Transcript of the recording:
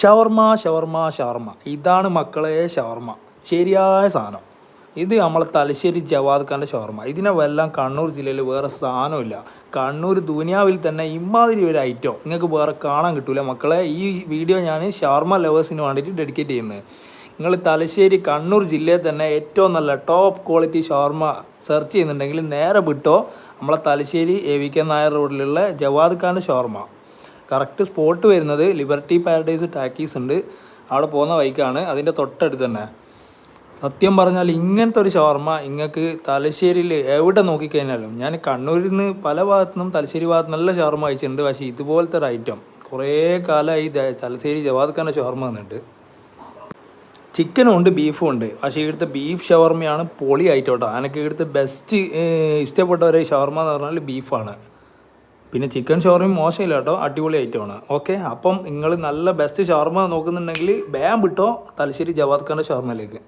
ഷവർമ ഷവർമ ഷവർമ ഇതാണ് മക്കളെ ഷവർമ. ശരിയായ സാധനം. ഇത് നമ്മളെ തലശ്ശേരി ജവാദ് ഖാൻ്റെ ഷവർമ. ഇതിനെ വല്ലാം കണ്ണൂർ ജില്ലയിൽ വേറെ സാധനമില്ല. കണ്ണൂർ ദുനിയാവിൽ തന്നെ ഇമാതിരി ഒരു ഐറ്റം നിങ്ങൾക്ക് വേറെ കാണാൻ കിട്ടില്ല മക്കളെ. ഈ വീഡിയോ ഞാൻ ഷവർമ ലവേഴ്സിന് വേണ്ടിയിട്ട് ഡെഡിക്കേറ്റ് ചെയ്യുന്നത്. നിങ്ങൾ തലശ്ശേരി കണ്ണൂർ ജില്ലയിൽ തന്നെ ഏറ്റവും നല്ല ടോപ്പ് ക്വാളിറ്റി ഷവർമ സെർച്ച് ചെയ്യുന്നുണ്ടെങ്കിൽ നേരെ വിട്ടോ നമ്മളെ തലശ്ശേരി AVK നായർ റോഡിലുള്ള ജവാദ് ഖാൻ്റെ ഷവർമ. കറക്റ്റ് സ്പോട്ട് വരുന്നത് ലിബർട്ടി പാരഡൈസ് ടാക്കീസ് ഉണ്ട്, അവിടെ പോകുന്ന വഴിക്കാണ്, അതിൻ്റെ തൊട്ടടുത്ത് തന്നെ. സത്യം പറഞ്ഞാൽ ഇങ്ങനത്തെ ഒരു ഷവർമ നിങ്ങൾക്ക് തലശ്ശേരിയിൽ എവിടെ നോക്കിക്കഴിഞ്ഞാലും, ഞാൻ കണ്ണൂരിൽ നിന്ന് പല ഭാഗത്തുനിന്നും തലശ്ശേരി ഭാഗത്ത് നല്ല ഷവർമ കഴിച്ചിട്ടുണ്ട്. പക്ഷേ ഇതുപോലത്തെ ഒരു ഐറ്റം കുറേ കാലമായി തലശ്ശേരി ജവാദ് ഖാൻ്റെ ഷവർമ വന്നിട്ട്. ചിക്കനും ഉണ്ട് ബീഫും ഉണ്ട്. പക്ഷേ ഇവിടുത്തെ ബീഫ് ഷവർമയാണ് പൊളി ഐറ്റം കേട്ടോ. എനിക്ക് ഇവിടുത്തെ ബെസ്റ്റ് ഇഷ്ടപ്പെട്ട ഒരു ഷവർമ എന്ന് പറഞ്ഞാൽ ബീഫാണ്. പിന്നെ ചിക്കൻ ഷവർമയും മോശമില്ല കേട്ടോ, അടിപൊളി ഐറ്റമാണ്. ഓക്കെ, അപ്പം നിങ്ങൾ നല്ല ബെസ്റ്റ് ഷവർമ നോക്കുന്നുണ്ടെങ്കിൽ വേഗം വിട്ടോ തലശ്ശേരി ജവാദ് ഖാൻ്റെ ഷവർമയിലേക്ക്.